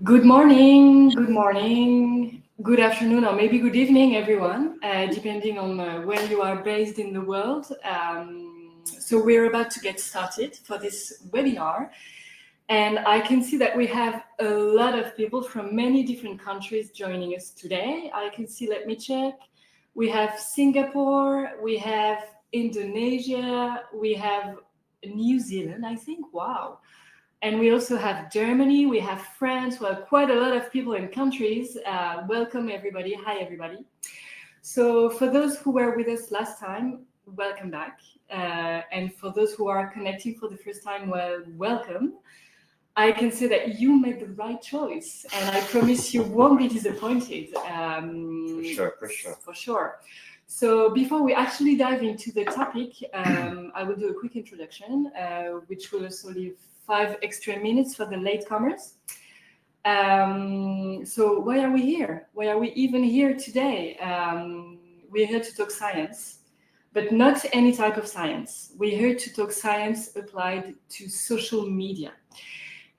Good morning, good afternoon, or maybe good evening, everyone, depending on where you are based in the world. So we're about to get started for this webinar, and I can see that we have a lot of people from many different countries joining us today. I can see, let me check, we have Singapore, we have Indonesia, we have New Zealand, I think, wow. And we also have Germany, we have France, well, quite a lot of people and countries. Welcome, everybody. Hi, everybody. So for those who were with us last time, welcome back. And for those who are connecting for the first time, well, welcome. I can say that you made the right choice, and I promise you won't be disappointed. For sure. So before we actually dive into the topic, I will do a quick introduction, which will also leave 5 extra minutes for the latecomers. So why are we here? Why are we even here today? We're here to talk science, but not any type of science. We're here to talk science applied to social media.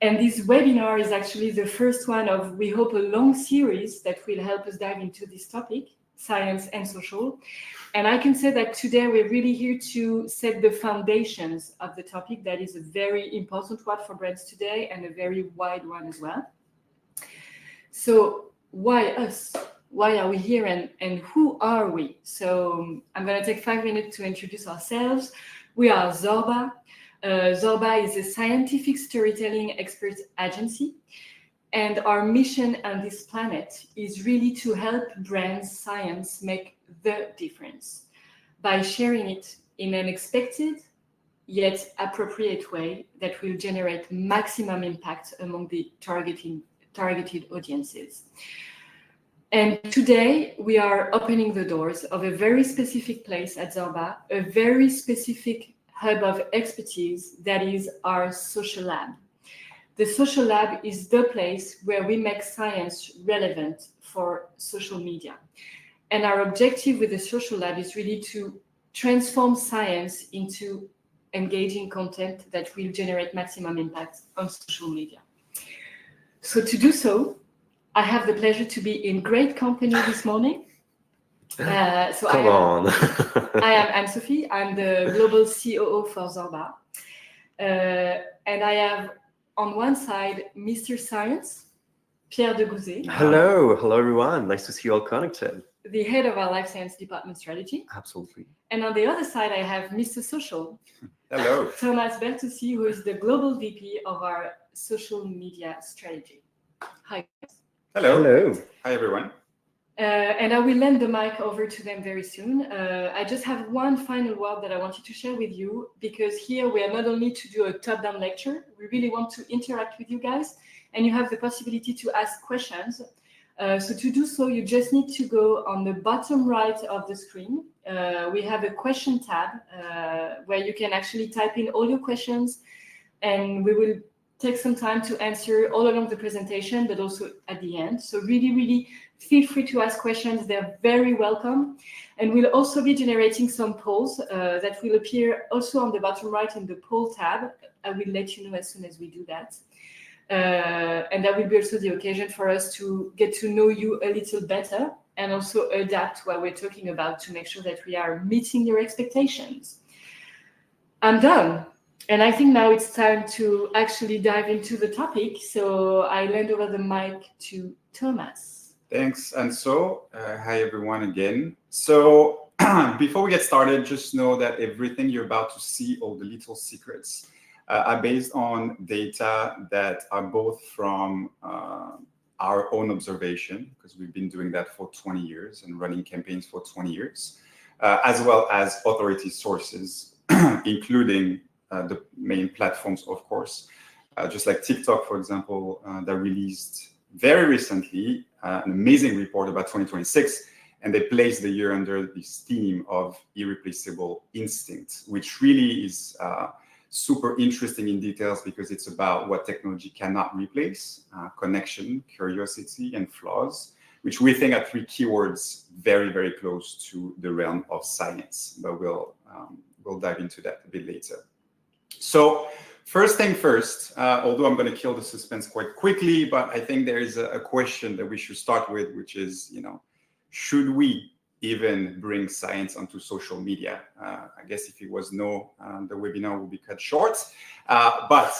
And this webinar is actually the first one of, we hope, a long series that will help us dive into this topic, science and social. And I can say that today we're really here to set the foundations of the topic that is a very important one for brands today and a very wide one as well. So why us? Why are we here and who are we? So I'm going to take 5 minutes to introduce ourselves. We are Zorba. Zorba is a scientific storytelling expert agency. And our mission on this planet is really to help brands' science make the difference by sharing it in an expected yet appropriate way that will generate maximum impact among the targeted audiences. And today we are opening the doors of a very specific place at Zorba, a very specific hub of expertise that is our social lab. The social lab is the place where we make science relevant for social media. And our objective with the social lab is really to transform science into engaging content that will generate maximum impact on social media. So to do so, I have the pleasure to be in great company this morning. I am Anne-Sophie. I'm the global COO for Zorba. And I have on one side, Mr. Science, Pierre Degousée. Hello everyone. Nice to see you all connected. The head of our life science department strategy. Absolutely. And on the other side, I have Mr. Social. Hello. Thomas Bertoussi, who is the global VP of our social media strategy. Hi. Hello. Hi, everyone. And I will lend the mic over to them very soon. I just have one final word that I wanted to share with you, because here we are not only to do a top-down lecture, we really want to interact with you guys, and you have the possibility to ask questions. So to do so, you just need to go on the bottom right of the screen. We have a question tab where you can actually type in all your questions, and we will take some time to answer all along the presentation, but also at the end. So really feel free to ask questions. They're very welcome. And we'll also be generating some polls that will appear also on the bottom right in the poll tab. I will let you know as soon as we do that. And that will be also the occasion for us to get to know you a little better and also adapt what we're talking about to make sure that we are meeting your expectations. I'm done. And I think now it's time to actually dive into the topic. So I hand over the mic to Thomas. Thanks. And so, hi, everyone, again. So before we get started, just know that everything you're about to see, all the little secrets, are based on data that are both from our own observation, because we've been doing that for 20 years and running campaigns for 20 years, as well as authority sources, including the main platforms, of course, just like TikTok, for example, that released very recently an amazing report about 2026, and they placed the year under this theme of irreplaceable instinct, which really is super interesting in details because it's about what technology cannot replace: connection, curiosity, and flaws, which we think are 3 keywords very close to the realm of science. But we'll dive into that a bit later. So first thing first, although I'm going to kill the suspense quite quickly, but I think there is a question that we should start with, which is, should we even bring science onto social media? I guess if it was no, the webinar will be cut short. But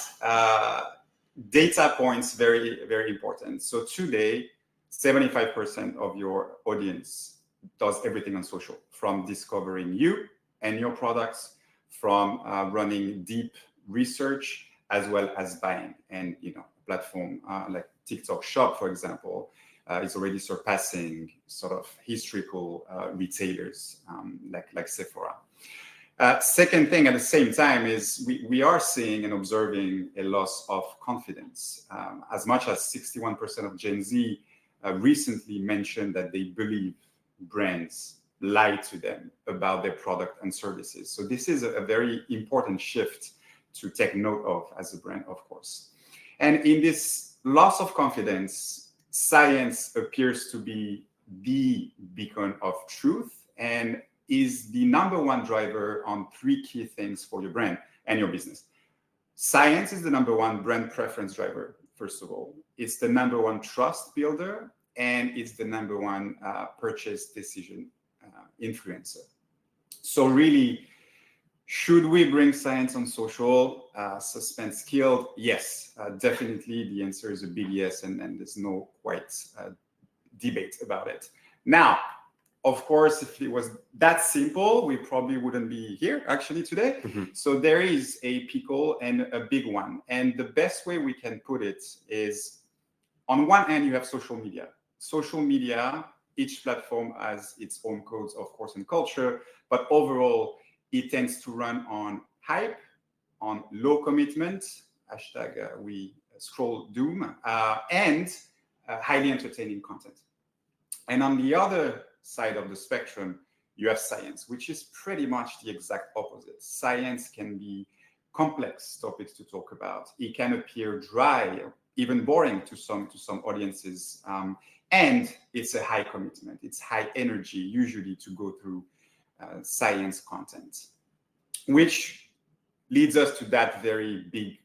data points, very, very important. So today, 75% of your audience does everything on social, from discovering you and your products, from running deep research, as well as buying. And, a platform like TikTok Shop, for example, is already surpassing sort of historical retailers like Sephora. Second thing at the same time is we are seeing and observing a loss of confidence. As much as 61% of Gen Z recently mentioned that they believe brands lie to them about their product and services. So this is a very important shift to take note of as a brand, of course. And in this loss of confidence, science appears to be the beacon of truth and is the number one driver on three key things for your brand and your business. Science is the number one brand preference driver, first of all. It's the number one trust builder, and it's the number one purchase decision influencer. So really, should we bring science on social? Suspense killed? Yes, definitely. The answer is a big yes, and there's no quite debate about it. Now, of course, if it was that simple, we probably wouldn't be here actually today. So there is a pickle and a big one. And the best way we can put it is, on one hand, you have social media. Social media, each platform has its own codes, of course, and culture, but overall, it tends to run on hype, on low commitment, hashtag we scroll doom, and highly entertaining content. And on the other side of the spectrum, you have science, which is pretty much the exact opposite. Science can be complex topics to talk about. It can appear dry, even boring to some audiences. And it's a high commitment. It's high energy, usually, to go through science content, which leads us to that very big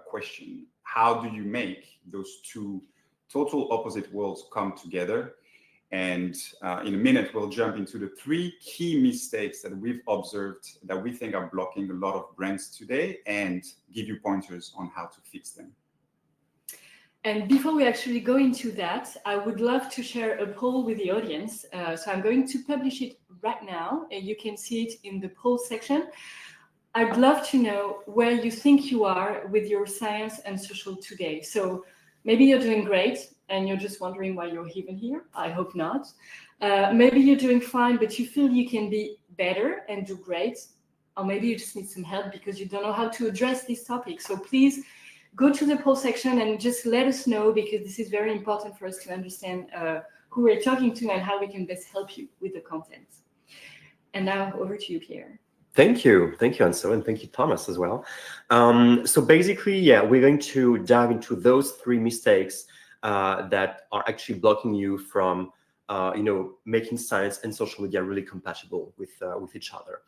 question. How do you make those two total opposite worlds come together? And in a minute, we'll jump into the three key mistakes that we've observed that we think are blocking a lot of brands today, and give you pointers on how to fix them. And before we actually go into that, I would love to share a poll with the audience. So I'm going to publish it right now, and you can see it in the poll section. I'd love to know where you think you are with your science and social today. So maybe you're doing great and you're just wondering why you're even here. I hope not. Maybe you're doing fine, but you feel you can be better and do great. Or maybe you just need some help because you don't know how to address this topic. So please go to the poll section and just let us know, because this is very important for us to understand who we're talking to and how we can best help you with the content. And now over to you, Pierre. Thank you, Anne-Sophie, and thank you, Thomas, as well. So basically, yeah, we're going to dive into those three mistakes that are actually blocking you from, making science and social media really compatible with each other.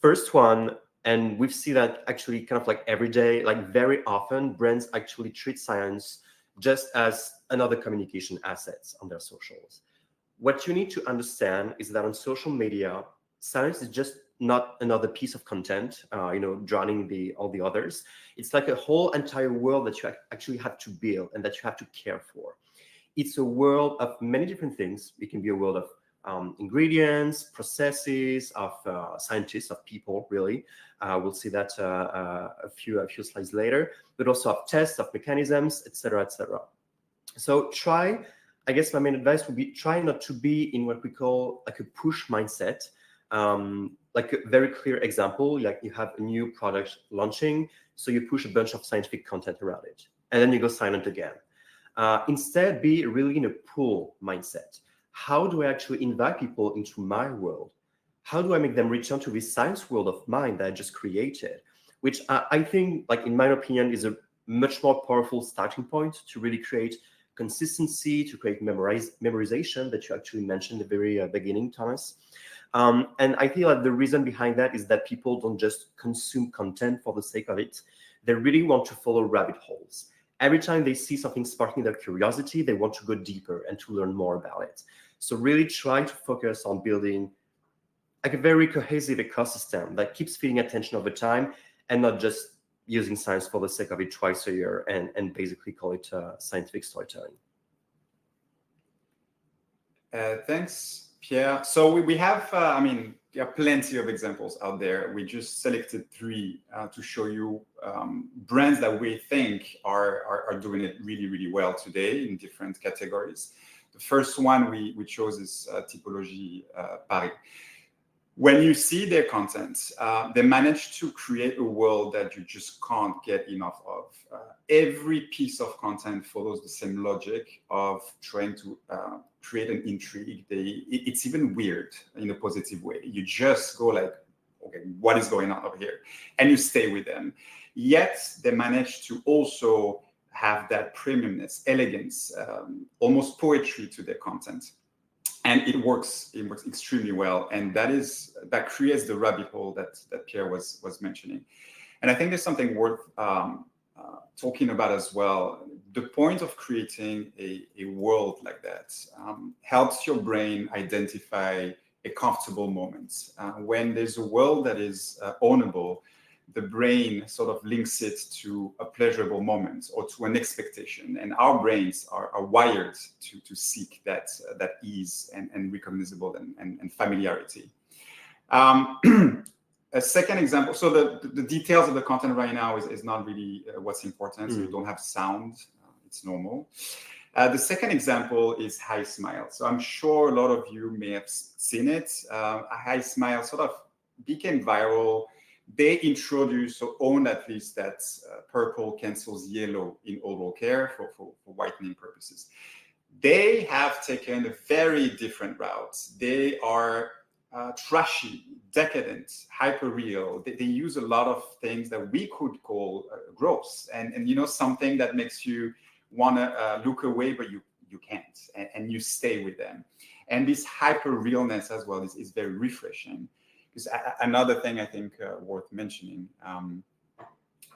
First one, and we've seen that actually kind of like every day, like very often, brands actually treat science just as another communication asset on their socials. What you need to understand is that on social media, science is just not another piece of content, drowning all the others. It's like a whole entire world that you actually have to build and that you have to care for. It's a world of many different things. It can be a world of ingredients, processes, of scientists, of people, really. We'll see that a few slides later, but also of tests, of mechanisms, etc., etc. So I guess my main advice would be try not to be in what we call like a push mindset. Like a very clear example, like you have a new product launching, so you push a bunch of scientific content around it, and then you go silent again. Instead, be really in a pull mindset. How do I actually invite people into my world? How do I make them return to this science world of mine that I just created? Which I think, like in my opinion, is a much more powerful starting point to really create consistency, to create memorization that you actually mentioned at the very beginning, Thomas. And I feel like the reason behind that is that people don't just consume content for the sake of it. they really want to follow rabbit holes. Every time they see something sparking their curiosity, they want to go deeper and to learn more about it. So really try to focus on building like a very cohesive ecosystem that keeps feeding attention over time, and not just using science for the sake of it twice a year and basically call it scientific storytelling. Thanks, Pierre. So we have, I mean, there are plenty of examples out there. We just selected 3 to show you brands that we think are doing it really, really well today in different categories. The first one we chose is Typologie Paris. When you see their content, they manage to create a world that you just can't get enough of. Every piece of content follows the same logic of trying to create an intrigue. It's even weird in a positive way. You just go like, okay, what is going on over here? And you stay with them. Yet they manage to also have that premiumness, elegance, almost poetry to their content. And it works extremely well. And that creates the rabbit hole that Pierre was mentioning. And I think there's something worth talking about as well. The point of creating a world like that helps your brain identify a comfortable moment. When there's a world that is ownable, the brain sort of links it to a pleasurable moment or to an expectation. And our brains are wired to seek that ease and recognizable and familiarity. A second example, so the details of the content right now is not really what's important. So you don't have sound, it's normal. The second example is Hi Smile. So I'm sure a lot of you may have seen it. Hi Smile sort of became viral. They introduced or owned at least that purple cancels yellow in oral care for whitening purposes. They have taken a very different route. They are trashy, decadent, hyper real. They use a lot of things that we could call gross, and you know, something that makes you want to look away, but you can't, and you stay with them. And this hyper realness as well is very refreshing. Because another thing I think worth mentioning,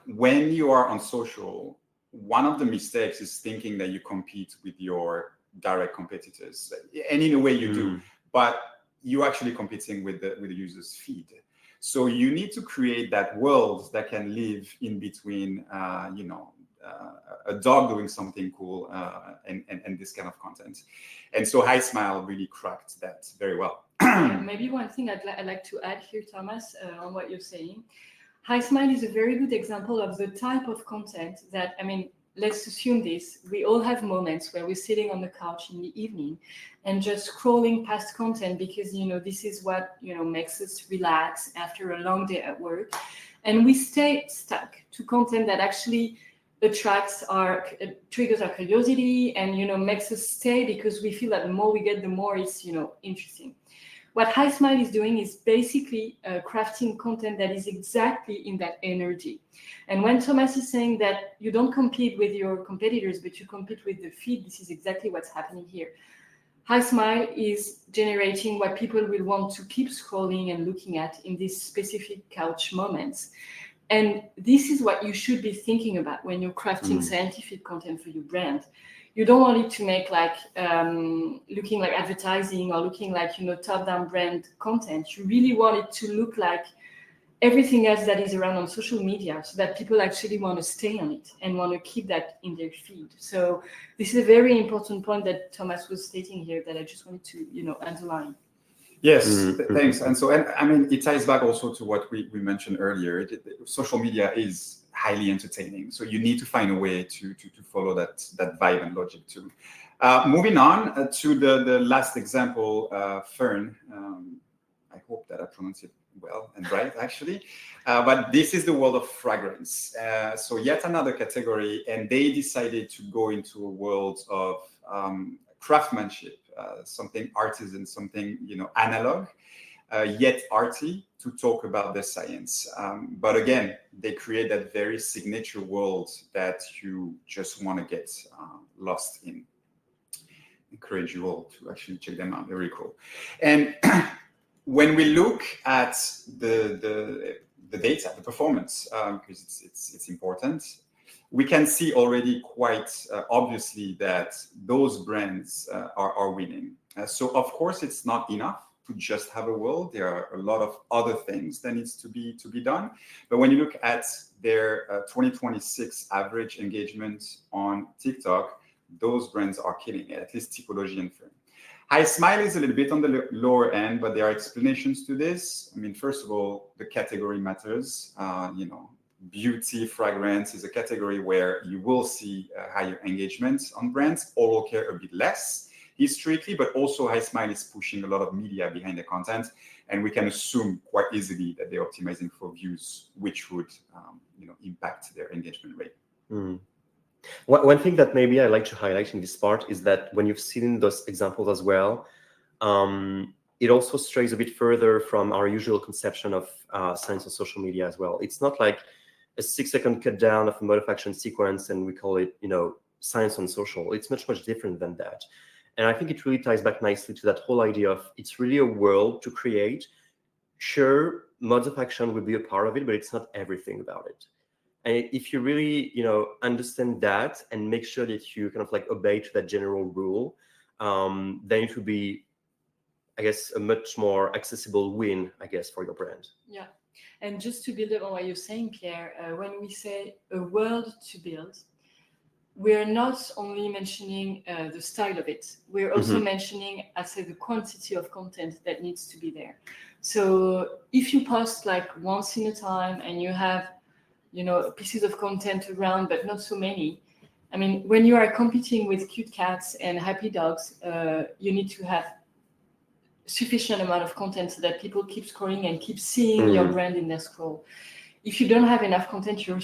when you are on social, one of the mistakes is thinking that you compete with your direct competitors, and in a way you do, but you're actually competing with the user's feed. So you need to create that world that can live in between, a dog doing something cool and this kind of content. And so Hi Smile really cracked that very well. Maybe one thing I'd like to add here, Thomas, on what you're saying. Hi Smile is a very good example of the type of content that, I mean, let's assume this. We all have moments where we're sitting on the couch in the evening and just scrolling past content because, you know, this is what, you know, makes us relax after a long day at work. And we stay stuck to content that actually triggers our curiosity and, you know, makes us stay because we feel that the more we get, the more it's, you know, interesting. What Hi Smile is doing is basically crafting content that is exactly in that energy. And when Thomas is saying that you don't compete with your competitors, but you compete with the feed, this is exactly what's happening here. Hi Smile is generating what people will want to keep scrolling and looking at in these specific couch moments. And this is what you should be thinking about when you're crafting scientific content for your brand. You don't want it to make like looking like advertising or looking like, you know, top-down brand content. You really want it to look like everything else that is around on social media, so that people actually want to stay on it and want to keep that in their feed. So this is a very important point that Thomas was stating here that I just wanted to, you know, underline. Yes, thanks. And so, and I mean, it ties back also to what we mentioned earlier. Social media is highly entertaining, so you need to find a way to follow that vibe and logic too. Moving on to the last example, Pharm. I hope that I pronounced it well and right, actually. But this is the world of fragrance. So yet another category, and they decided to go into a world of craftsmanship, something artisan, something, you know, analog, yet arty, to talk about the science. But again, they create that very signature world that you just want to get lost in. Encourage you all to actually check them out. They're really cool. And when we look at the the data, the performance, because it's important. We can see already quite obviously that those brands are winning. So of course, it's not enough to just have a world. There are a lot of other things that needs to be done. But when you look at their 2026 average engagement on TikTok, those brands are killing it, at least Typology and Pharm. Hi Smile is a little bit on the lower end, but there are explanations to this. I mean, first of all, the category matters. You know, beauty, fragrance is a category where you will see higher engagement on brands. Oral care a bit less historically, but also Hi Smile is pushing a lot of media behind the content, and we can assume quite easily that they're optimizing for views, which would you know, impact their engagement rate. Mm. One thing that maybe I like to highlight in this part is that when you've seen those examples as well, it also strays a bit further from our usual conception of science on social media as well. It's not like a 6-second cut down of a mode of action sequence and we call it, you know, science on social. It's much, much different than that. And I think it really ties back nicely to that whole idea of it's really a world to create. Sure, modes of action will be a part of it, but it's not everything about it. And if you really, you know, understand that and make sure that you kind of like obey to that general rule, then it will be, I guess, a much more accessible win, I guess, for your brand. Yeah. And just to build up on what you're saying, Pierre, when we say a world to build, we're not only mentioning the style of it, we're also mentioning, I'd say, the quantity of content that needs to be there. So if you post like once in a time and you have, you know, pieces of content around, but not so many. I mean, when you are competing with cute cats and happy dogs, you need to have sufficient amount of content so that people keep scrolling and keep seeing your brand in their scroll. If you don't have enough content, you're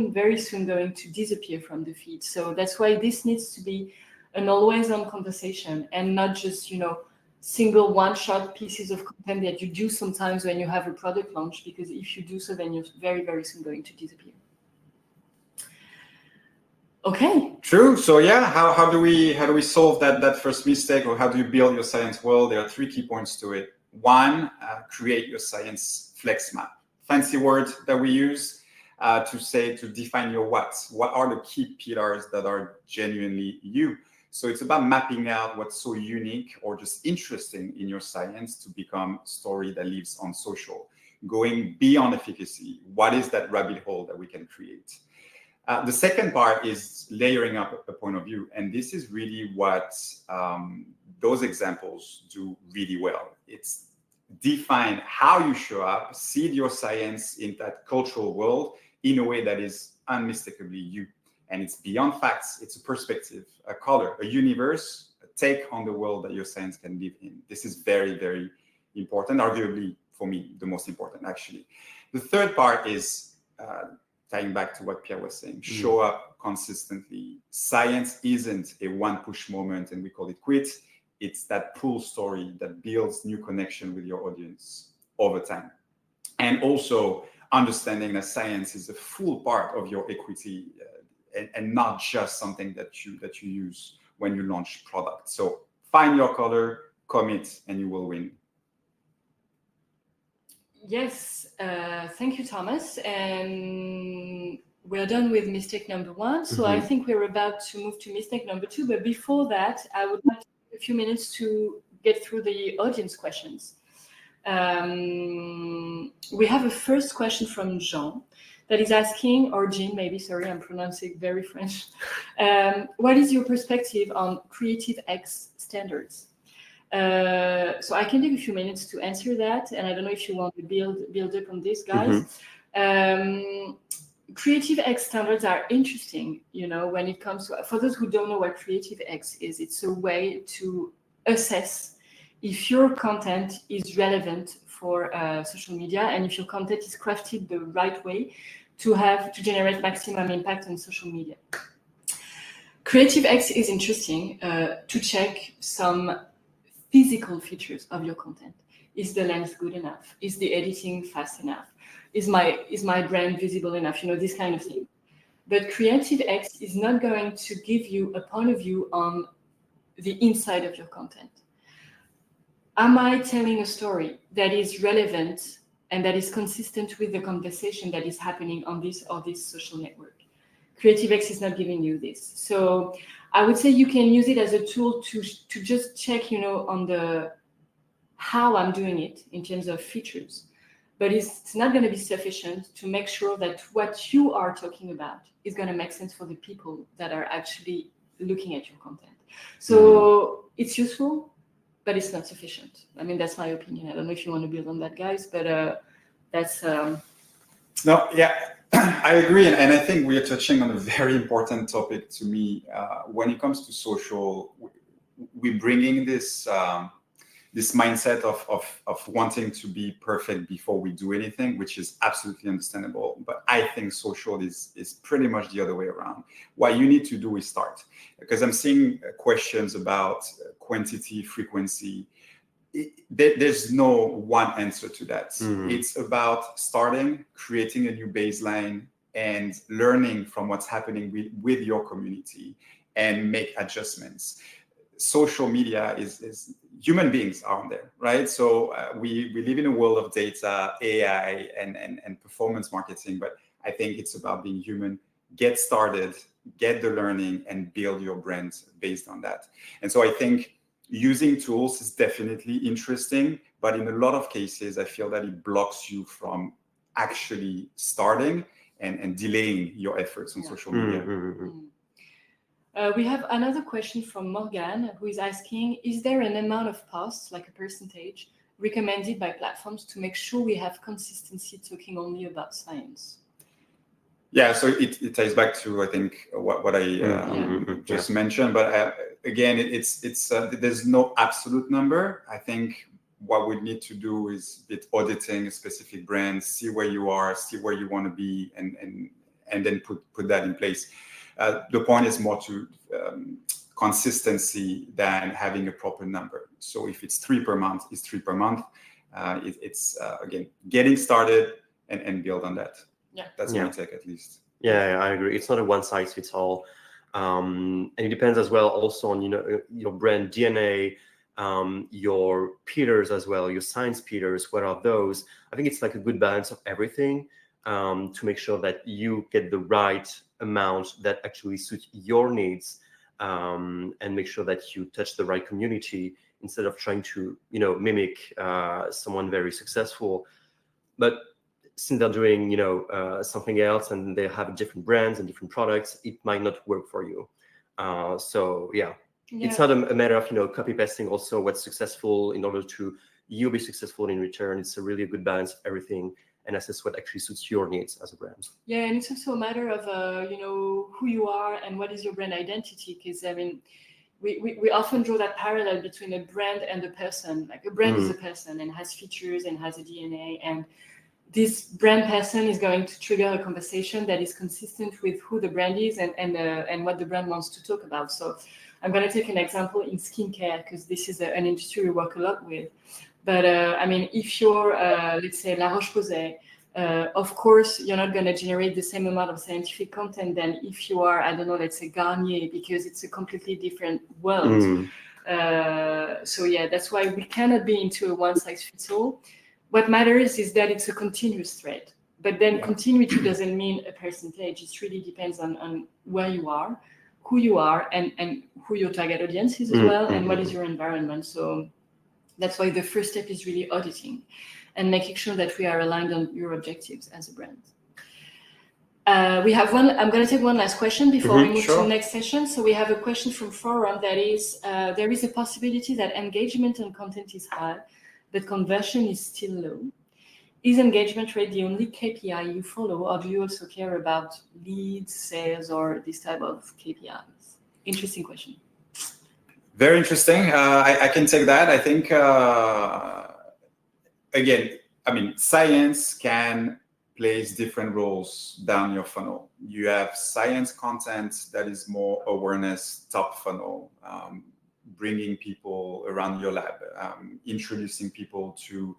very soon going to disappear from the feed. So that's why this needs to be an always-on conversation and not just, you know, single one-shot pieces of content that you do sometimes when you have a product launch, because if you do so, then you're very soon going to disappear. Okay. True. So yeah, how do we solve that first mistake, or how do you build your science world? There are 3 key points to it. 1, create your science flex map. Fancy word that we use to define your what's. What are the key pillars that are genuinely you? So it's about mapping out what's so unique or just interesting in your science to become a story that lives on social. Going beyond efficacy, what is that rabbit hole that we can create? The second part is layering up a point of view. And this is really what those examples do really well. It's define how you show up, seed your science in that cultural world in a way that is unmistakably you. And it's beyond facts, it's a perspective, a color, a universe, a take on the world that your science can live in. This is very important, arguably for me, the most important actually. The third part is tying back to what Pierre was saying, show up consistently. Science isn't a one push moment and we call it quit. It's that pull story that builds new connection with your audience over time. And also understanding that science is a full part of your equity and not just something that you use when you launch product. So find your color, commit, and you will win. Yes, thank you, Thomas. And we're done with mistake number 1. So I think we're about to move to mistake number 2. But before that, I would like to take a few minutes to get through the audience questions. We have a first question from Jean that is asking, or Jean maybe, sorry, I'm pronouncing very French. What is your perspective on Creative X standards? So I can take a few minutes to answer that, and I don't know if you want to build up on this, guys. Creative X standards are interesting, you know, when it comes to, for those who don't know what Creative X is, it's a way to assess if your content is relevant for social media and if your content is crafted the right way to generate maximum impact on social media. Creative X is interesting to check some physical features of your content. Is the lens good enough? Is the editing fast enough? Is my brand visible enough? You know, this kind of thing. But Creative X is not going to give you a point of view on the inside of your content. Am I telling a story that is relevant and that is consistent with the conversation that is happening on this or this social network. CreativeX is not giving you this. So I would say you can use it as a tool to just check, on the how I'm doing it in terms of features. But it's not going to be sufficient to make sure that what you are talking about is going to make sense for the people that are actually looking at your content. So it's useful, but it's not sufficient. I mean, that's my opinion. I don't know if you want to build on that, guys, but that's... No, yeah, I agree. And I think we are touching on a very important topic to me. When it comes to social, we're bringing this... this mindset of wanting to be perfect before we do anything, which is absolutely understandable. But I think social is pretty much the other way around. What you need to do is start. Because I'm seeing questions about quantity, frequency. There's no one answer to that. It's about starting, creating a new baseline, and learning from what's happening with your community and make adjustments. Social media is human beings are on there, right? So we live in a world of data, AI, and performance marketing, but I think it's about being human. Get started, get the learning, and build your brand based on that. And so I think using tools is definitely interesting, but in a lot of cases, I feel that it blocks you from actually starting and delaying your efforts on social media. We have another question from Morgan, who is asking, is there an amount of posts, like a percentage, recommended by platforms to make sure we have consistency talking only about science? Yeah, so it ties back to, I think, what I just mentioned. But again, it's there's no absolute number. I think what we need to do is a bit auditing a specific brand, see where you are, see where you want to be, and then put that in place. The point is more to consistency than having a proper number. So if it's 3 per month, it's 3 per month. It's again, getting started and build on that. Yeah, that's my take, at least. Yeah, I agree. It's not a one size fits all, and it depends as well also on your brand DNA, your pillars as well, your science pillars. What are those? I think it's like a good balance of everything to make sure that you get the right amount that actually suits your needs, and make sure that you touch the right community instead of trying to mimic someone very successful, but since they're doing something else and they have different brands and different products, it might not work for you. So it's not a matter of copy pasting also what's successful in order to you be successful in return. It's a really good balance of everything and assess what actually suits your needs as a brand. Yeah, and it's also a matter of who you are and what is your brand identity. Because I mean, we often draw that parallel between a brand and a person. Like a brand is a person and has features and has a DNA, and this brand person is going to trigger a conversation that is consistent with who the brand is and what the brand wants to talk about. So I'm going to take an example in skincare, because this is an industry we work a lot with. But I mean, if you're, let's say, La Roche-Posay, of course, you're not going to generate the same amount of scientific content than if you are, I don't know, let's say Garnier, because it's a completely different world. So yeah, that's why we cannot be into a one-size-fits-all. What matters is that it's a continuous thread. But then continuity doesn't mean a percentage. It really depends on where you are, who you are, and who your target audience is as well, and what is your environment. So that's why the first step is really auditing and making sure that we are aligned on your objectives as a brand. We have one, I'm going to take one last question before we move to the next session. So we have a question from Pharm that is, there is a possibility that engagement on content is high, but conversion is still low. Is engagement rate the only KPI you follow, or do you also care about leads, sales, or this type of KPIs? Interesting question. Very interesting. I can take that. I think, again, I mean, science can plays different roles down your funnel. You have science content that is more awareness, top funnel, bringing people around your lab, introducing people to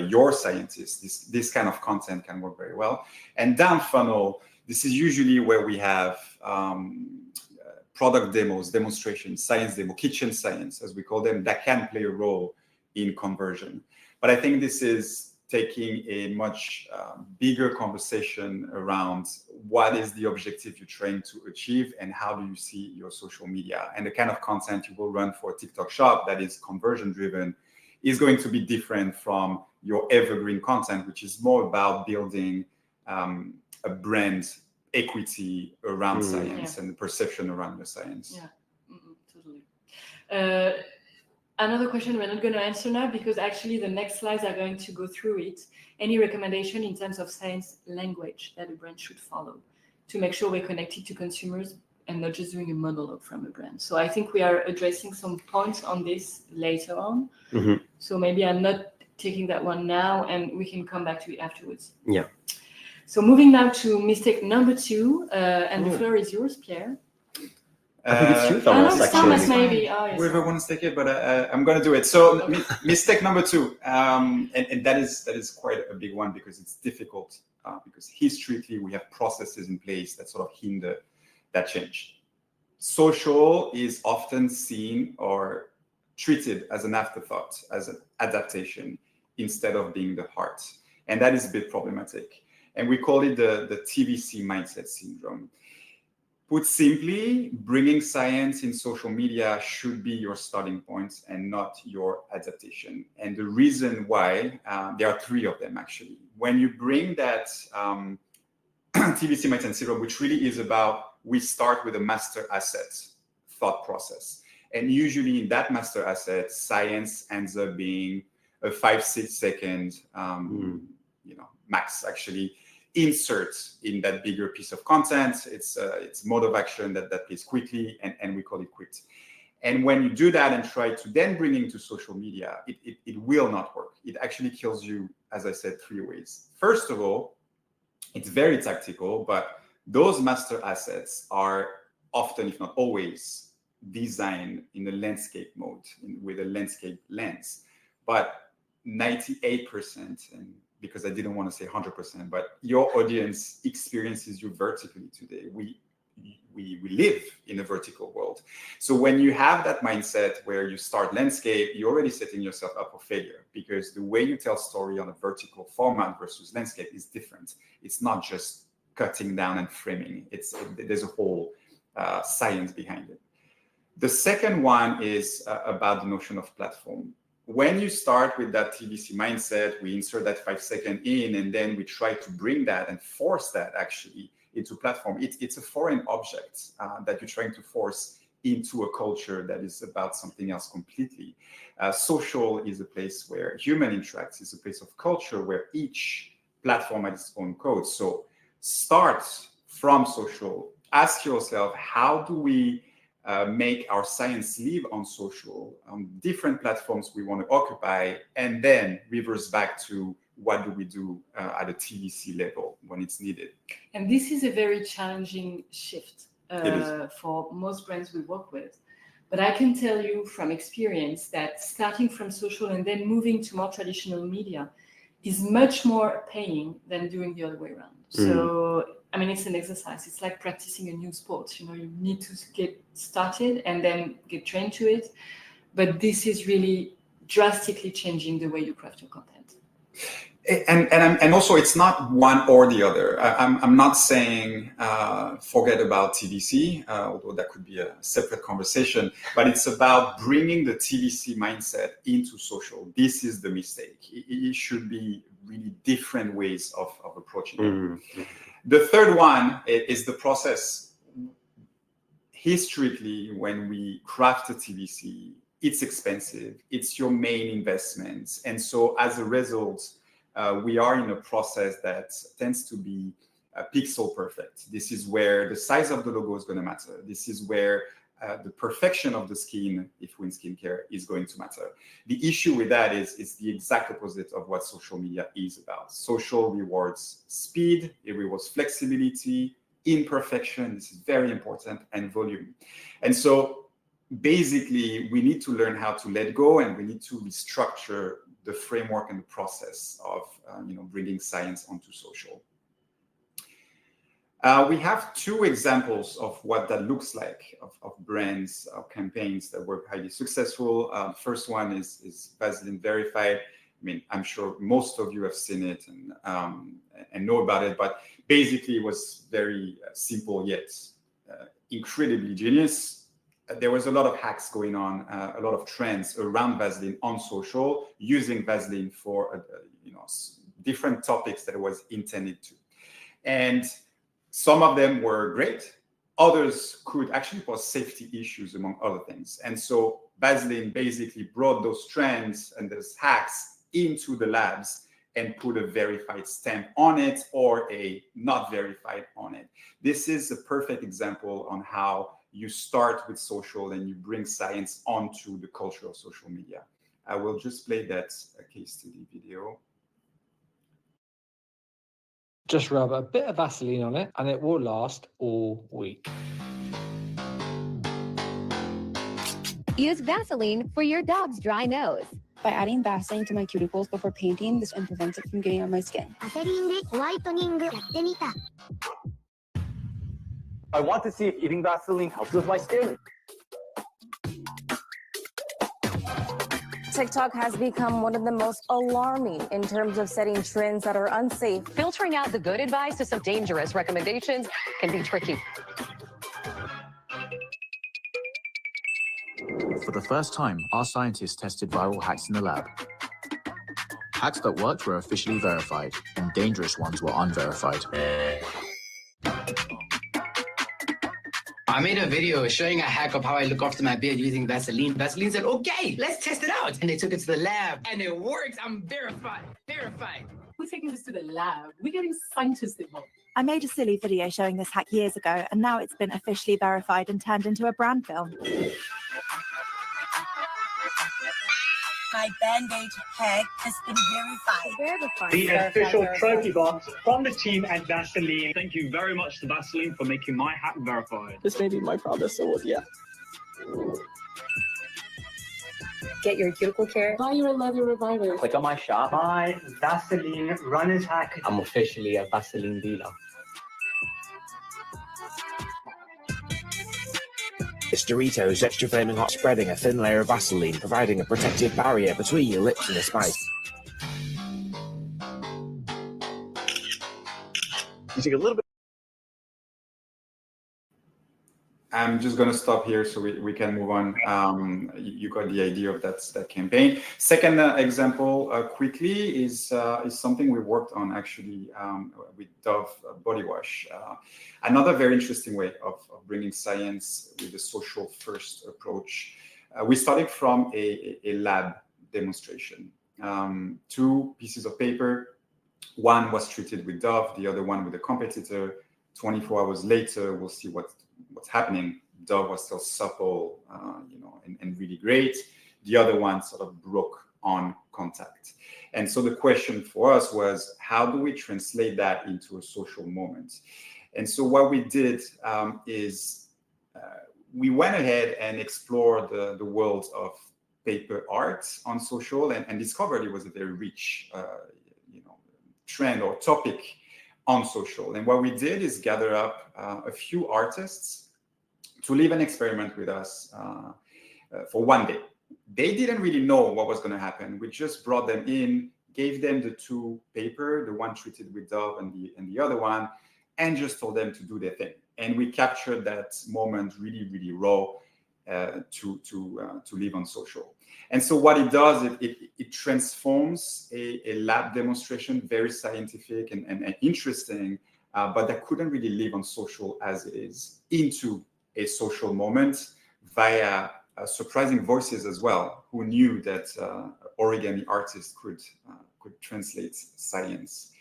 your scientists. This kind of content can work very well. And down funnel, this is usually where we have product demos, demonstrations, science demo, kitchen science, as we call them, that can play a role in conversion. But I think this is taking a much bigger conversation around what is the objective you're trying to achieve and how do you see your social media. And the kind of content you will run for TikTok Shop that is conversion driven is going to be different from your evergreen content, which is more about building a brand equity around science and the perception around the science. Yeah, totally. Another question we're not going to answer now because actually the next slides are going to go through it. Any recommendation in terms of science language that a brand should follow to make sure we're connected to consumers and not just doing a monologue from a brand? So I think we are addressing some points on this later on. So maybe I'm not taking that one now and we can come back to it afterwards. Yeah. So moving now to mistake number 2, and the floor is yours, Pierre. I think it's you, Thomas, actually. Thomas, maybe. Whoever wants to take it, but I'm going to do it. So mistake number 2, and that is quite a big one because it's difficult because historically we have processes in place that sort of hinder that change. Social is often seen or treated as an afterthought, as an adaptation, instead of being the heart. And that is a bit problematic. And we call it the TVC mindset syndrome. Put simply, bringing science in social media should be your starting point and not your adaptation. And the reason why, there are 3 of them actually. When you bring that TVC mindset syndrome, which really is about, we start with a master asset thought process. And usually in that master asset, science ends up being a 5-6 second, max actually, insert in that bigger piece of content. It's mode of action that plays quickly, and we call it quit. And when you do that and try to then bring into social media, it will not work. It actually kills you, as I said, 3 ways. First of all, it's very tactical, but those master assets are often, if not always, designed in a landscape mode, with a landscape lens. But 98%, and because I didn't want to say 100%, but your audience experiences you vertically today. We live in a vertical world. So when you have that mindset where you start landscape, you're already setting yourself up for failure, because the way you tell story on a vertical format versus landscape is different. It's not just cutting down and framing. There's a whole science behind it. The second one is about the notion of platform. When you start with that TVC mindset, we insert that 5-second in, and then we try to bring that and force that actually into platform. It's a foreign object that you're trying to force into a culture that is about something else completely. Social is a place where human interacts, is a place of culture where each platform has its own code. So start from social. Ask yourself, how do we make our science live on social, on different platforms we want to occupy, and then reverse back to what do we do at a TVC level when it's needed. And this is a very challenging shift for most brands we work with. But I can tell you from experience that starting from social and then moving to more traditional media is much more paying than doing the other way around. So, I mean, it's an exercise. It's like practicing a new sport. You know, you need to get started and then get trained to it. But this is really drastically changing the way you craft your content. And also, it's not one or the other. I'm not saying forget about TVC, although that could be a separate conversation. But it's about bringing the TVC mindset into social. This is the mistake. It should be really different ways of approaching it. Mm-hmm. The third one is the process. Historically, when we craft a TVC, it's expensive. It's your main investment. And so as a result, we are in a process that tends to be pixel perfect. This is where the size of the logo is going to matter. This is where the perfection of the skin, if we're in skincare, is going to matter. The issue with that is it's the exact opposite of what social media is about. Social rewards speed, it rewards flexibility, imperfection, this is very important, and volume. And so basically, we need to learn how to let go, and we need to restructure the framework and the process of bringing science onto social. We have 2 examples of what that looks like, of brands, of campaigns that were highly successful. First one is Vaseline Verified. mean, I'm sure most of you have seen it and know about it, but basically it was very simple yet incredibly genius. There was a lot of hacks going on, a lot of trends around Vaseline on social, using Vaseline for different topics that it was intended to. And some of them were great. Others could actually cause safety issues, among other things. And so Vaseline basically brought those trends and those hacks into the labs and put a verified stamp on it or a not verified on it. This is a perfect example on how you start with social and you bring science onto the culture of social media. I will just play that case study video. Just rub a bit of Vaseline on it and it will last all week. Use Vaseline for your dog's dry nose. By adding Vaseline to my cuticles before painting, this prevents it from getting on my skin. I want to see if eating Vaseline helps with my skin. TikTok has become one of the most alarming in terms of setting trends that are unsafe. Filtering out the good advice to some dangerous recommendations can be tricky. For the first time, our scientists tested viral hacks in the lab. Hacks that worked were officially verified, and dangerous ones were unverified. I made a video showing a hack of how I look after my beard using Vaseline. Vaseline said, okay, let's test it out. And they took it to the lab and it works. I'm verified. We're taking this to the lab. We're getting scientists involved. I made a silly video showing this hack years ago, and now it's been officially verified and turned into a brand film. My Band-Aid hack has been verified. The official trophy box from the team at Vaseline. Thank you very much to Vaseline for making my hack verified. This may be my proudest award yet. Get your cuticle care. Buy your leather reviver. Click on my shop. My Vaseline runner's hack. I'm officially a Vaseline dealer. It's Doritos Extra Flaming Hot, spreading a thin layer of Vaseline, providing a protective barrier between your lips and the spice. You take a little bit. I'm just going to stop here so we can move on. You got the idea of that campaign. Second example, quickly, is something we worked on actually with Dove body wash. Another very interesting way of bringing science with a social first approach. We started from a lab demonstration. 2 pieces of paper. One was treated with Dove, the other one with a competitor. 24 hours later, we'll see what's happening. Dove was still supple, and really great. The other one sort of broke on contact. And so the question for us was, how do we translate that into a social moment? And so what we did is we went ahead and explored the world of paper art on social and discovered it was a very rich, trend or topic on social. And what we did is gather up a few artists to live an experiment with us for one day. They didn't really know what was going to happen. We just brought them in, gave them the 2 paper, the one treated with Dove and the other one, and just told them to do their thing. And we captured that moment really, really raw to live on social. And so what it does, it transforms a lab demonstration, very scientific and interesting, but that couldn't really live on social as it is, into a social moment via surprising voices as well, who knew that origami artists could translate science.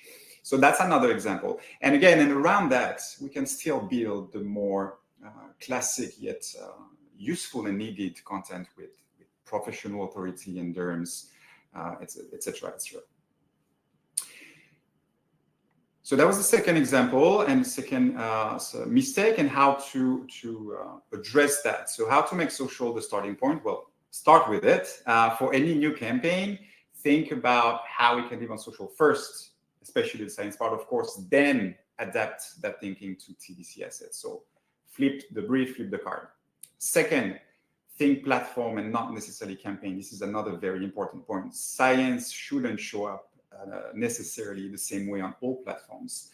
So that's another example. And again, and around that, we can still build the more classic yet useful and needed content with professional authority and derms, etc., etc. So that was the second example and the second mistake, and how to address that. So how to make social the starting point? Well, start with it. For any new campaign, think about how we can live on social first, especially the science part, of course, then adapt that thinking to TVC assets. So flip the brief, flip the card. Second, think platform and not necessarily campaign. This is another very important point. Science shouldn't show up necessarily the same way on all platforms.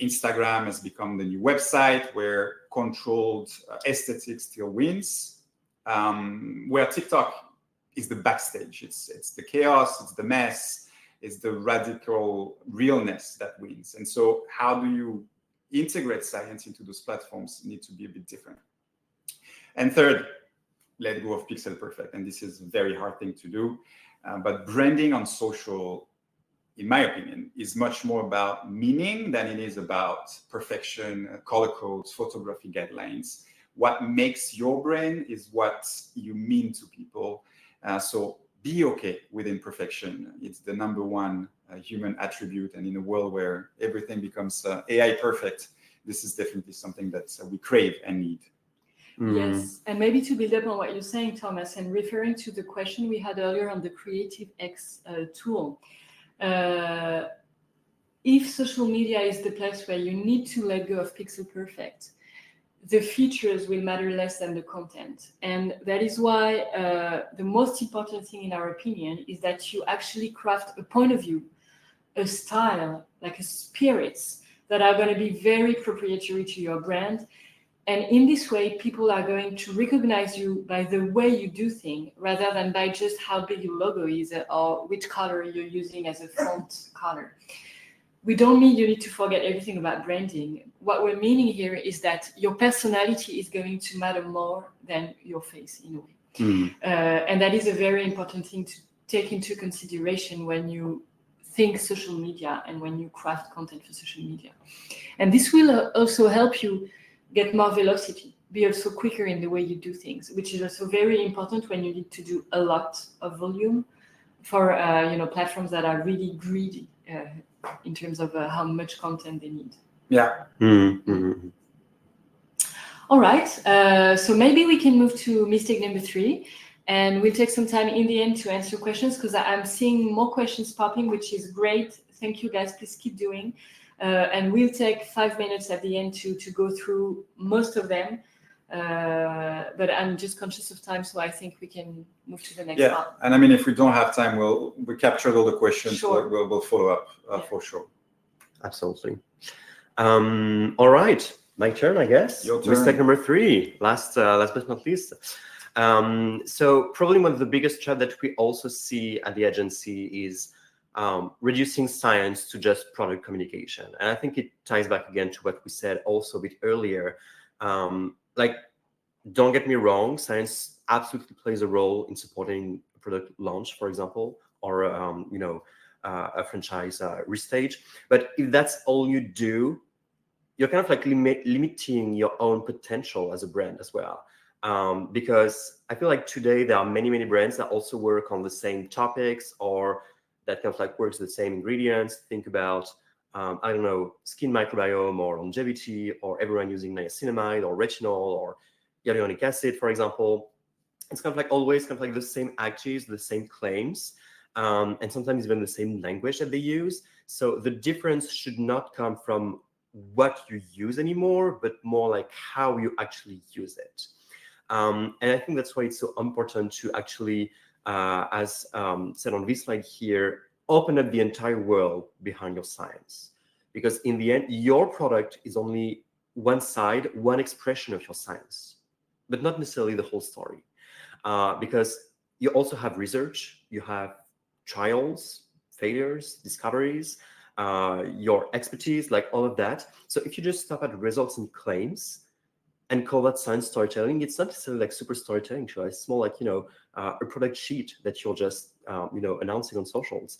Instagram has become the new website where controlled aesthetics still wins, where TikTok is the backstage. It's the chaos, it's the mess, it's the radical realness that wins. And so how do you integrate science into those platforms need to be a bit different. And third, let go of pixel perfect. And this is a very hard thing to do. But branding on social, in my opinion, is much more about meaning than it is about perfection, color codes, photography guidelines. What makes your brand is what you mean to people. So be okay with imperfection. It's the number one human attribute. And in a world where everything becomes AI perfect, this is definitely something that we crave and need. Yes, and maybe to build up on what you're saying, Thomas, and referring to the question we had earlier on the Creative X tool. If social media is the place where you need to let go of pixel perfect, the features will matter less than the content. And that is why the most important thing, in our opinion, is that you actually craft a point of view, a style, like a spirits that are going to be very proprietary to your brand. And in this way, people are going to recognize you by the way you do things rather than by just how big your logo is or which color you're using as a font color. We don't mean you need to forget everything about branding. What we're meaning here is that your personality is going to matter more than your face in a way. And that is a very important thing to take into consideration when you think social media and when you craft content for social media. And this will also help you get more velocity, be also quicker in the way you do things, which is also very important when you need to do a lot of volume for platforms that are really greedy in terms of how much content they need. Yeah. All right, so maybe we can move to mistake number 3, and we'll take some time in the end to answer questions because I'm seeing more questions popping, which is great. Thank you guys, please keep doing. And we'll take 5 minutes at the end to go through most of them. But I'm just conscious of time, so I think we can move to the next one. And I mean, if we don't have time, we captured all the questions. Sure. So we'll follow up for sure. Absolutely. All right, my turn, I guess. Your turn. Mistake number 3, last but not least. So probably one of the biggest traps that we also see at the agency is reducing science to just product communication. And I think it ties back again to what we said also a bit earlier. Like, don't get me wrong, science absolutely plays a role in supporting a product launch, for example, or a franchise restage. But if that's all you do, you're kind of like limiting your own potential as a brand as well. Because I feel like today there are many brands that also work on the same topics or that kind of like works with the same ingredients. Think about, I don't know, skin microbiome or longevity, or everyone using niacinamide or retinol or hyaluronic acid, for example. It's kind of like always kind of like the same actives, the same claims, and sometimes even the same language that they use. So the difference should not come from what you use anymore, but more like how you actually use it. And I think that's why it's so important to actually, as said on this slide here, open up the entire world behind your science. Because in the end, your product is only one side, one expression of your science, but not necessarily the whole story. Because you also have research, you have trials, failures, discoveries, your expertise, like all of that. So if you just stop at results and claims, and call that science storytelling, it's not necessarily like super storytelling to us. It's more like, a product sheet that you're just, announcing on socials.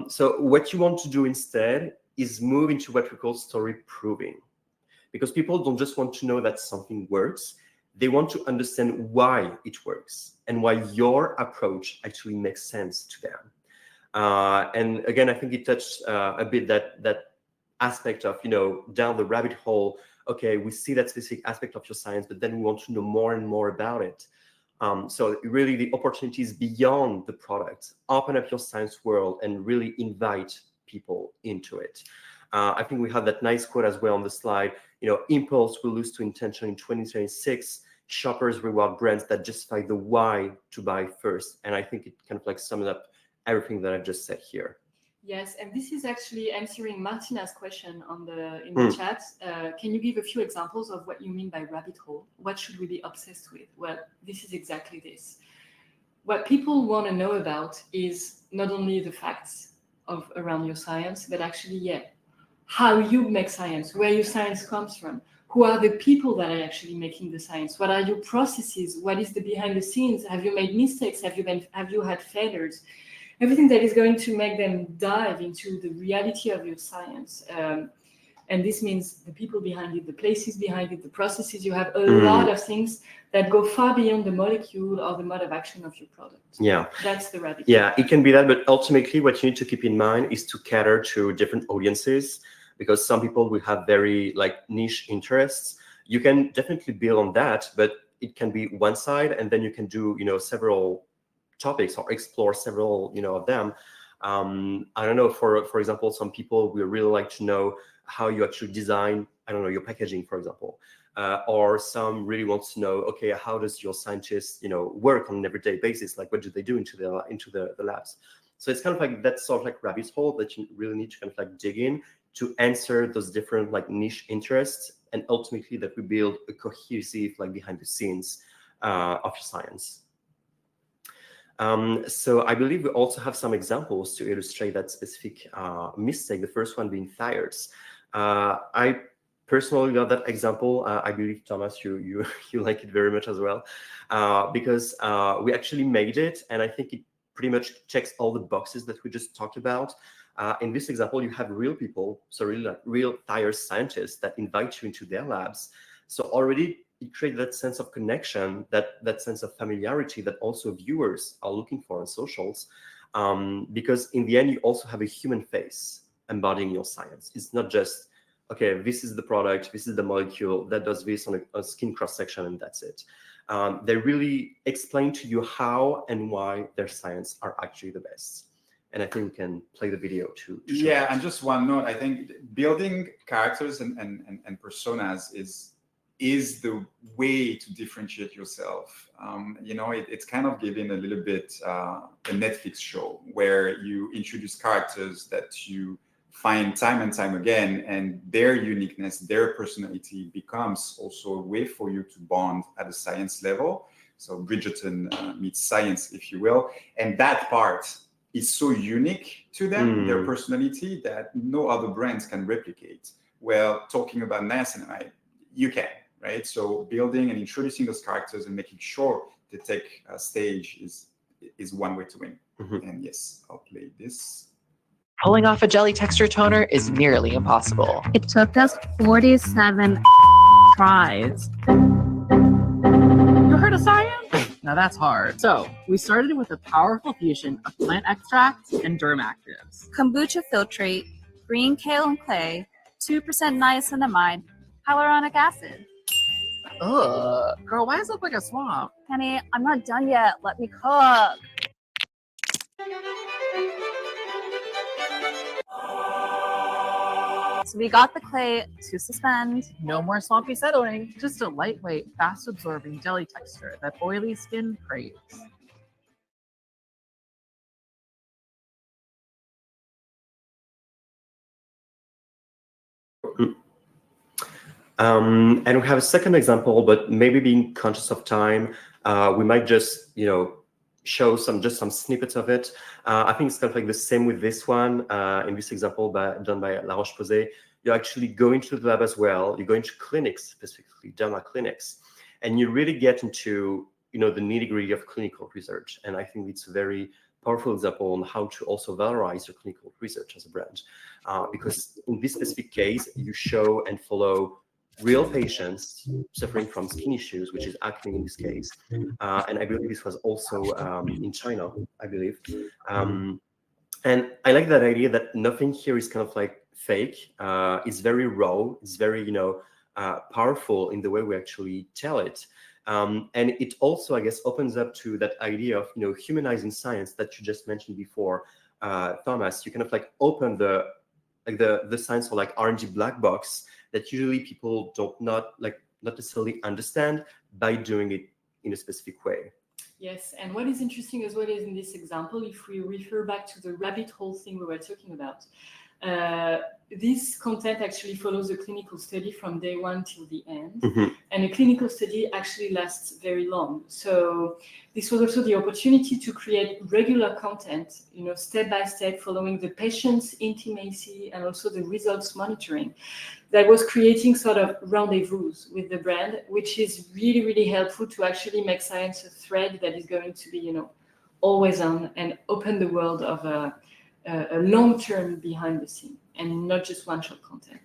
So what you want to do instead is move into what we call story proving. Because people don't just want to know that something works. They want to understand why it works and why your approach actually makes sense to them. And again, I think it touched a bit that aspect of, down the rabbit hole. Okay, we see that specific aspect of your science, but then we want to know more and more about it. So really the opportunity is beyond the product. Open up your science world and really invite people into it. I think we have that nice quote as well on the slide. Impulse will lose to intention in 2026. shoppers reward brands that justify the why to buy first. And I think it kind of like sums up everything that I've just said here. Yes, and this is actually answering Martina's question in the chat. Can you give a few examples of what you mean by rabbit hole? What should we be obsessed with? Well, this is exactly this. What people want to know about is not only the facts around your science, but actually, how you make science, where your science comes from, who are the people that are actually making the science, what are your processes, what is the behind the scenes, have you made mistakes, have you had failures? Everything that is going to make them dive into the reality of your science. And this means the people behind it, the places behind it, the processes. You have a lot of things that go far beyond the molecule or the mode of action of your product. Yeah. That's the rabbit. Yeah, it can be that, but ultimately what you need to keep in mind is to cater to different audiences, because some people will have very like niche interests. You can definitely build on that, but it can be one side, and then you can do, several topics or explore several, of them. I don't know, for example, some people will really like to know how you actually design, I don't know, your packaging, for example. Or some really want to know, okay, how does your scientist, work on an everyday basis? Like, what do they do into the labs? So it's kind of like that sort of like rabbit hole that you really need to kind of like dig in to answer those different like niche interests, and ultimately that we build a cohesive like behind the scenes of your science. So I believe we also have some examples to illustrate that specific mistake. The first one being tires. I personally love that example. I believe, Thomas, you like it very much as well, because we actually made it, and I think it pretty much checks all the boxes that we just talked about. In this example, you have real people, so really like real tire scientists that invite you into their labs. So already it creates that sense of connection, that sense of familiarity that also viewers are looking for on socials, because in the end, you also have a human face embodying your science. It's not just, okay, this is the product, this is the molecule that does this on a skin cross-section, and that's it. They really explain to you how and why their science are actually the best. And I think we can play the video to show that. And just one note, I think building characters and personas is the way to differentiate yourself. It's kind of giving a little bit a Netflix show where you introduce characters that you find time and time again, and their uniqueness, their personality becomes also a way for you to bond at a science level. So Bridgerton meets science, if you will. And that part is so unique to them, their personality, that no other brands can replicate. Well, talking about niacinamide, you can, right? So building and introducing those characters and making sure they take a stage is one way to win. And yes, I'll play this. Pulling off a jelly texture toner is nearly impossible. It took us 47 tries. You heard of science? Now that's hard. So, we started with a powerful fusion of plant extracts and derm actives. Kombucha filtrate, green kale and clay, 2% niacinamide, hyaluronic acid. Ugh, girl, why does it look like a swamp? Kenny, I'm not done yet. Let me cook. So we got the clay to suspend. No more swampy settling, just a lightweight, fast-absorbing jelly texture that oily skin craves. And we have a second example, but maybe being conscious of time, we might just, show just some snippets of it. I think it's kind of like the same with this one. In this example done by La Roche-Posay, you actually go into the lab as well. You go into clinics, specifically derma clinics, and you really get into the nitty-gritty of clinical research. And I think it's a very powerful example on how to also valorize your clinical research as a brand, because in this specific case, you show and follow real patients suffering from skin issues, which is acne in this case. And I believe this was also in China, I believe. And I like that idea that nothing here is kind of like fake. It's very raw. It's very, powerful in the way we actually tell it. And it also, I guess, opens up to that idea of, humanizing science that you just mentioned before, Thomas. You kind of like open the science or like R&D black box that usually people not necessarily understand by doing it in a specific way. Yes, and what is interesting as well is in this example, if we refer back to the rabbit hole thing we were talking about, this content actually follows a clinical study from day one till the end. And a clinical study actually lasts very long. So this was also the opportunity to create regular content, you know, step by step, following the patient's intimacy and also the results monitoring. That was creating sort of rendezvous with the brand, which is really, really helpful to actually make science a thread that is going to be, you know, always on and open the world of a long-term behind the scene and not just one-shot content.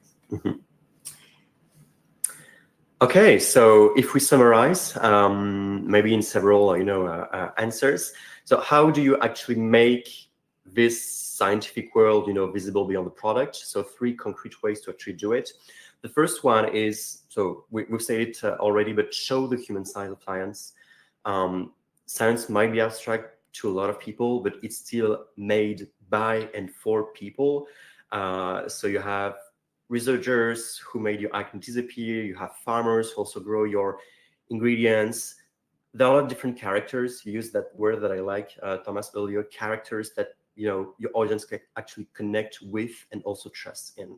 Okay, so if we summarize, maybe in several, answers. So how do you actually make this scientific world, visible beyond the product? So 3 concrete ways to actually do it. The first one is, so we've said it already, but show the human side of science. Science might be abstract to a lot of people, but it's still made by and for people. So you have researchers who made your acne disappear. You have farmers who also grow your ingredients. There are a lot of different characters. You use that word that I like, Thomas, earlier, characters that your audience can actually connect with and also trust in.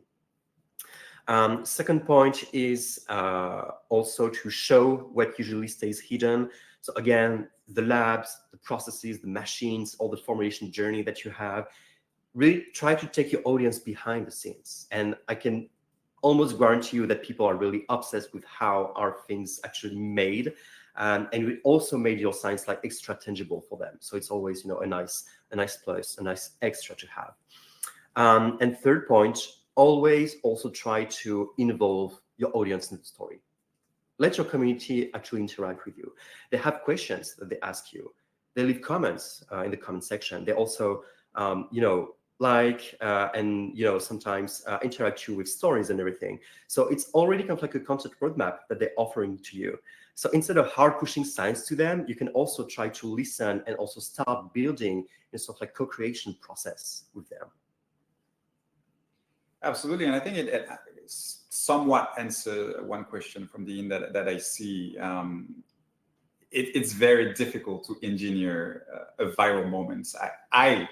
Second point is also to show what usually stays hidden. So again, the labs, the processes, the machines, all the formulation journey that you have, really try to take your audience behind the scenes. And I can almost guarantee you that people are really obsessed with how are things actually made. And we also made your science like extra tangible for them. So it's always, a nice plus, a nice extra to have. And third point, always also try to involve your audience in the story. Let your community actually interact with you. They have questions that they ask you. They leave comments in the comment section. They also, sometimes interact you with stories and everything. So it's already kind of like a content roadmap that they're offering to you. So instead of hard pushing science to them, you can also try to listen and also start building a sort of like co-creation process with them. Absolutely, and I think it somewhat answers one question from the end that I see. It's very difficult to engineer a viral moment. I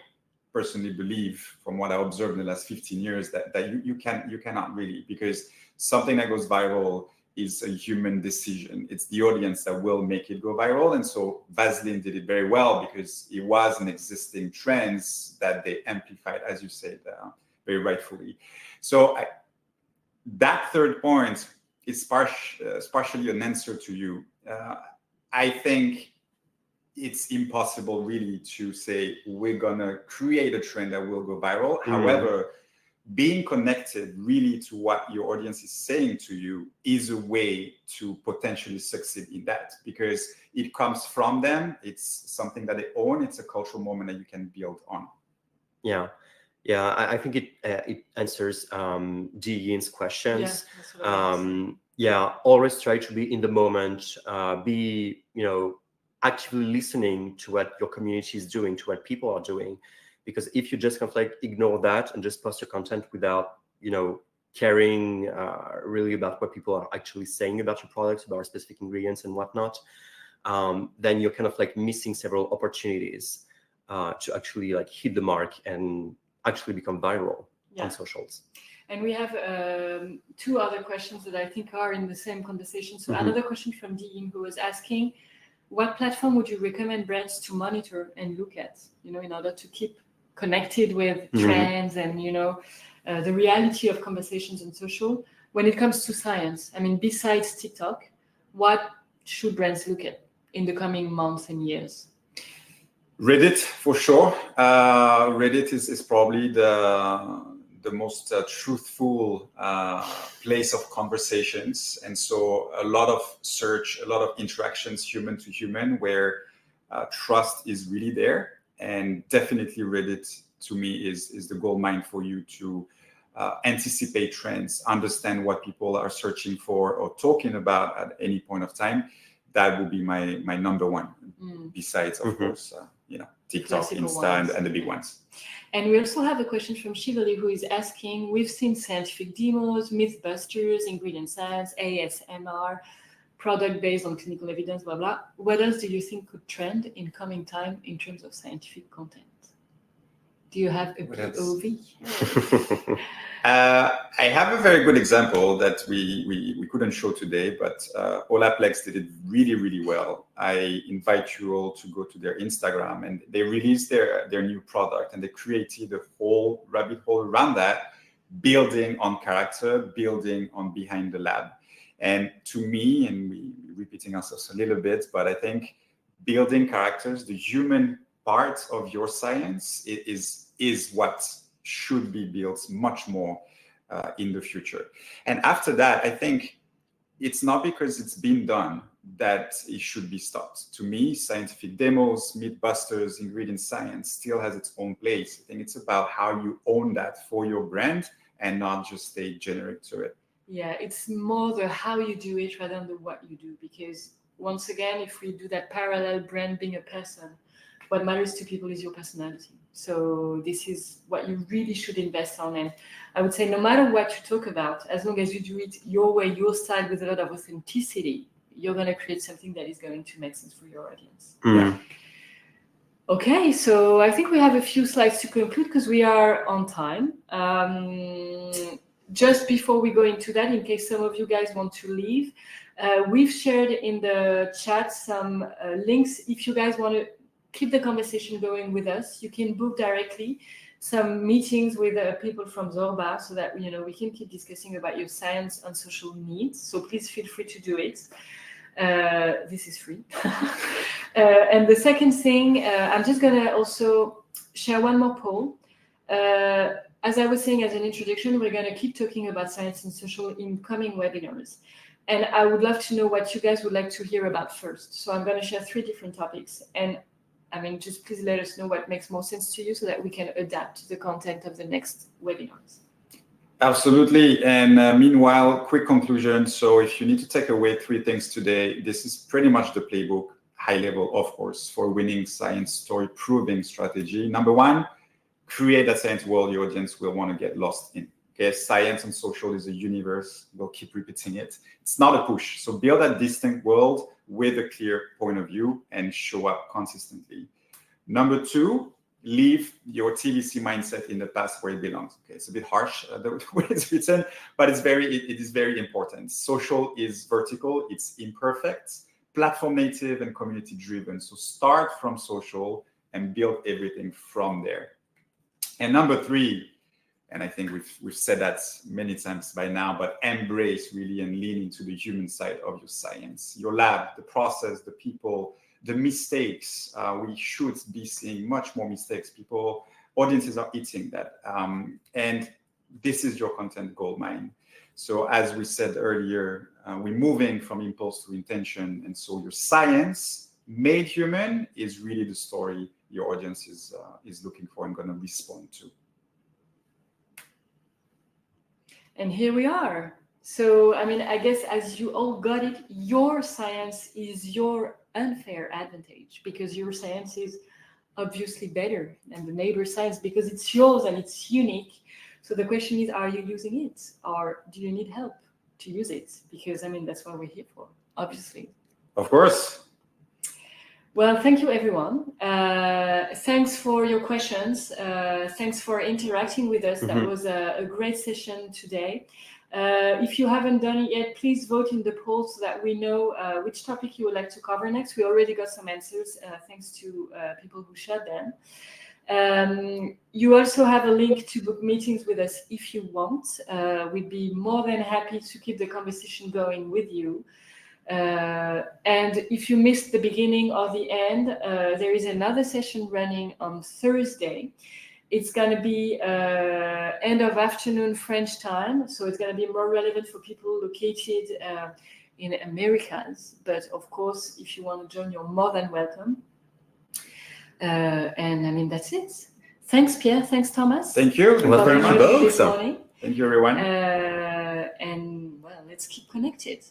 personally believe, from what I observed in the last 15 years, that you cannot really, because something that goes viral is a human decision. It's the audience that will make it go viral. And so Vaseline did it very well because it was an existing trends that they amplified, as you said, very rightfully. So that third point is partially an answer to you. I think it's impossible really to say we're gonna create a trend that will go viral. However, being connected really to what your audience is saying to you is a way to potentially succeed in that, because it comes from them. It's something that they own. It's a cultural moment that you can build on. Yeah, I think it answers Dean's questions. Always try to be in the moment, be actively listening to what your community is doing, to what people are doing. Because if you just kind of like ignore that and just post your content without, caring really about what people are actually saying about your products, about specific ingredients and whatnot, then you're kind of like missing several opportunities to actually like hit the mark and actually become viral on socials. And we have 2 other questions that I think are in the same conversation. So another question from Dean, who was asking, what platform would you recommend brands to monitor and look at, in order to keep connected with trends and, the reality of conversations on social when it comes to science? I mean, besides TikTok, what should brands look at in the coming months and years? Reddit, for sure. Reddit is probably the most truthful place of conversations. And so a lot of search, a lot of interactions human to human where trust is really there. And definitely Reddit, to me, is the gold mine for you to anticipate trends, understand what people are searching for or talking about at any point of time. That would be my number one, besides, of course, TikTok, classical Insta, ones. and the big ones. And we also have a question from Shivali, who is asking, we've seen scientific demos, Mythbusters, ingredient science, ASMR, product based on clinical evidence, blah, blah. What else do you think could trend in coming time in terms of scientific content? Do you have a POV? I have a very good example that we couldn't show today, but Olaplex did it really, really well. I invite you all to go to their Instagram, and they released their new product, and they created a whole rabbit hole around that, building on character, building on behind the lab. And to me, and we're repeating ourselves a little bit, but I think building characters, the human part of your science is what should be built much more in the future. And after that, I think it's not because it's been done that it should be stopped. To me, scientific demos, Mythbusters, ingredient science still has its own place. I think it's about how you own that for your brand and not just stay generic to it. Yeah, it's more the how you do it rather than the what you do. Because once again, if we do that parallel brand being a person, what matters to people is your personality. So this is what you really should invest on. And I would say no matter what you talk about, as long as you do it your way, your style, with a lot of authenticity, you're going to create something that is going to make sense for your audience. Mm. Okay, so I think we have a few slides to conclude because we are on time. Just before we go into that, in case some of you guys want to leave, we've shared in the chat some links. If you guys want to keep the conversation going with us, you can book directly some meetings with people from Zorba so that we can keep discussing about your science and social needs. So please feel free to do it. This is free. And the second thing, I'm just going to also share one more poll. As I was saying as an introduction, we're going to keep talking about science and social in coming webinars. And I would love to know what you guys would like to hear about first. So I'm going to share 3 different topics. And I mean, just please let us know what makes more sense to you so that we can adapt the content of the next webinars. Absolutely. And meanwhile, quick conclusion. So if you need to take away 3 things today, this is pretty much the playbook, high level, of course, for winning science story proving strategy. Number 1, create a science world your audience will want to get lost in. Okay, science and social is a universe. We'll keep repeating it. It's not a push. So build a distinct world with a clear point of view and show up consistently. Number 2, leave your TVC mindset in the past where it belongs. Okay, it's a bit harsh the way it's written, but it is very important. Social is vertical, it's imperfect, platform native and community driven. So start from social and build everything from there. And number 3, and I think we've said that many times by now, but embrace really and lean into the human side of your science, your lab, the process, the people, the mistakes. We should be seeing much more mistakes. Audiences are eating that. And this is your content goldmine. So as we said earlier, we're moving from impulse to intention. And so your science made human is really the story your audience is looking for and going to respond to. And here we are. So, I mean, I guess as you all got it, your science is your unfair advantage because your science is obviously better than the neighbor's science because it's yours and it's unique. So the question is, are you using it or do you need help to use it? Because, I mean, that's what we're here for, obviously. Of course. Well, thank you, everyone. Thanks for your questions. Thanks for interacting with us. That was a great session today. If you haven't done it yet, please vote in the poll so that we know which topic you would like to cover next. We already got some answers thanks to people who shared them. You also have a link to book meetings with us if you want. We'd be more than happy to keep the conversation going with you. And if you missed the beginning or the end, there is another session running on Thursday. It's going to be end of afternoon French time, so it's going to be more relevant for people located in Americas. But of course, if you want to join, you're more than welcome. And I mean, that's it. Thanks, Pierre. Thanks, Thomas. Thank you. Well, thank you both. Thank you, everyone. And well, let's keep connected.